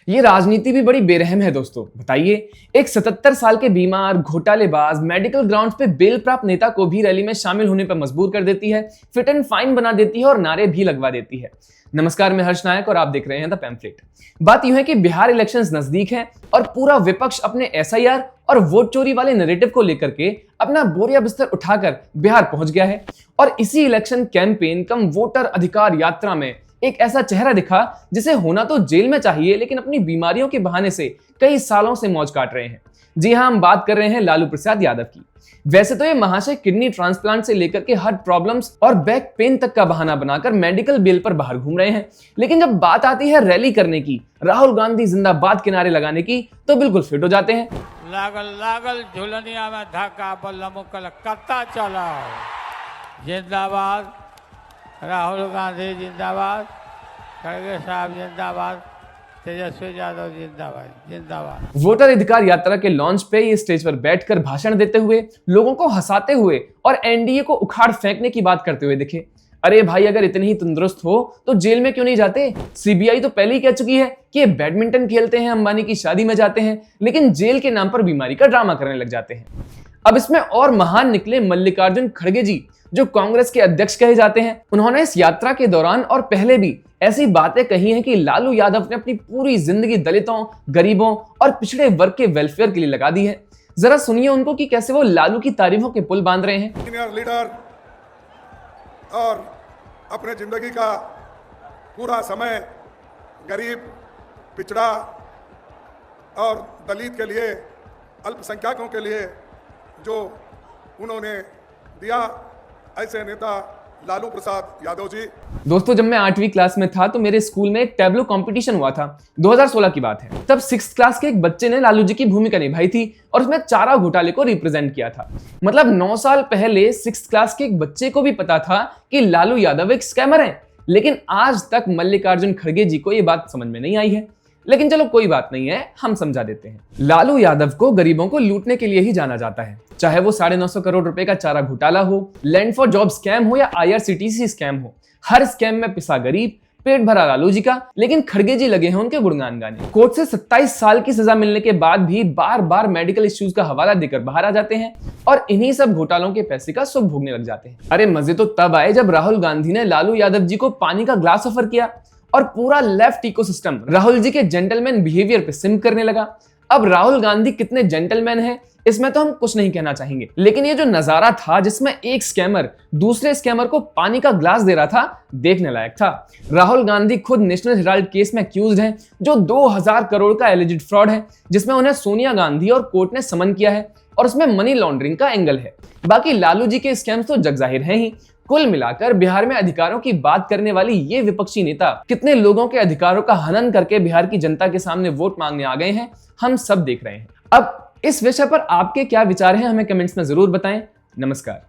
ये राजनीति भी बड़ी बेरहम है दोस्तों। बताइए, एक 77 साल के बीमार, घोटालेबाज, मेडिकल ग्राउंड्स पे बेल प्राप्त नेता को भी रैली में शामिल होने पर मजबूर कर देती है, फिट एंड फाइन बना देती है और नारे भी लगवा देती है। नमस्कार, मैं हर्ष नायक और आप देख रहे हैं द पैम्फलेट। बात यूं है कि बिहार इलेक्शंस नजदीक हैं और पूरा विपक्ष अपने एसआईआर और वोट चोरी वाले नैरेटिव को लेकर के अपना बोरिया बिस्तर उठाकर बिहार पहुंच गया है। और इसी इलेक्शन कैंपेन कम वोटर अधिकार यात्रा में एक ऐसा चेहरा दिखा जिसे होना तो जेल में चाहिए, लेकिन अपनी बीमारियों के बहाने से कई सालों से मौज काट रहे हैं। जी हां, हम बात कर रहे हैं लालू प्रसाद यादव की। वैसे तो ये महाशय किडनी ट्रांसप्लांट से लेकर के हार्ट प्रॉब्लम्स और बैक पेन तक का बहाना बनाकर मेडिकल बिल पर बाहर घूम रहे हैं, लेकिन जब बात आती है रैली करने की, राहुल गांधी जिंदाबाद के नारे लगाने की, तो बिल्कुल फिट हो जाते हैं। लागल लागल झुलनिया में धक्का बल्लम कलकत्ता चला, जिंदाबाद राहुल गांधी जिंदाबाद, खड़गे साहब जिंदाबाद, तेजस्वी यादव जिंदाबाद जिंदाबाद। वोटर अधिकार यात्रा के लॉन्च पे ये स्टेज पर बैठकर भाषण देते हुए, लोगों को हंसाते हुए और एनडीए को उखाड़ फेंकने की बात करते हुए दिखे। अरे भाई, अगर इतने ही तंदुरुस्त हो तो जेल में क्यों नहीं जाते? सीबीआई तो पहले ही कह चुकी है कि ये बैडमिंटन खेलते हैं, अंबानी की शादी में जाते हैं, लेकिन जेल के नाम पर बीमारी का ड्रामा करने लग जाते हैं। अब इसमें और महान निकले मल्लिकार्जुन खड़गे जी, जो कांग्रेस के अध्यक्ष कहे जाते हैं। उन्होंने इस यात्रा के दौरान और पहले भी ऐसी बातें कही हैं कि लालू यादव ने अपनी पूरी जिंदगी दलितों, गरीबों और पिछड़े वर्ग के वेलफेयर के लिए लगा दी है। जरा सुनिए उनको कि कैसे वो लालू की तारीफों के पुल बांध रहे हैं। सीनियर लीडर और अपने जिंदगी का पूरा समय गरीब, पिछड़ा और दलित के लिए, अल्पसंख्यकों के लिए जो उन्होंने दिया, ऐसे नेता लालू प्रसाद यादव जी। दोस्तों, जब मैं 8वीं क्लास में था तो मेरे स्कूल में एक टैबलो कंपटीशन हुआ था। 2016 की बात है। तब 6th क्लास के एक बच्चे ने लालू जी की भूमिका निभाई थी और उसमें चारा घोटाले को रिप्रेजेंट किया था। मतलब 9 साल पहले 6th क्लास के एक बच्चे को भी पता था कि लालू यादव एक स्कैमर है, लेकिन आज तक मल्लिकार्जुन खड़गे जी को यह बात समझ में नहीं आई है। लेकिन चलो कोई बात नहीं है, हम समझा देते हैं। लालू यादव को गरीबों को लूटने के लिए ही जाना जाता है, चाहे वो 950 करोड़ रुपए का चारा घोटाला हो, लैंड फॉर जॉब स्कैम हो या आईआरसीटीसी स्कैम हो। हर स्कैम में पिसा गरीब, पेट भरा लालू जी का, लेकिन खड़गे जी लगे हैं उनके गुणगान गाने। कोर्ट से 27 साल की सजा मिलने के बाद भी बार बार मेडिकल इश्यूज का हवाला देकर बाहर आ जाते हैं और इन्हीं सब घोटालों के पैसे का सुख भोगने लग जाते हैं। अरे मजे तो तब आए जब राहुल गांधी ने लालू यादव जी को पानी का ग्लास ऑफर किया और पूरा लेफ्ट इकोसिस्टम राहुल जी के जेंटलमैन बिहेवियर पे सिम करने लगा। अब राहुल गांधी कितने जेंटलमैन हैं, इसमें तो हम कुछ नहीं कहना चाहेंगे, लेकिन ये जो नजारा था जिसमें एक स्कैमर दूसरे स्कैमर को पानी का ग्लास दे रहा था, देखने लायक था। राहुल गांधी खुद नेशनल हेराल्ड केस में अक्यूज्ड हैं, जो 2000 करोड़ का एलिजिड फ्रॉड है, जिसमें उन्हें सोनिया गांधी और कोर्ट ने समन किया है और उसमें मनी लॉन्ड्रिंग का एंगल है। बाकी लालू जी के स्कैम्स तो जग जाहिर हैं ही। कुल मिलाकर बिहार में अधिकारों की बात करने वाली ये विपक्षी नेता कितने लोगों के अधिकारों का हनन करके बिहार की जनता के सामने वोट मांगने आ गए हैं, हम सब देख रहे हैं। अब इस विषय पर आपके क्या विचार हैं, हमें कमेंट्स में जरूर बताएं। नमस्कार।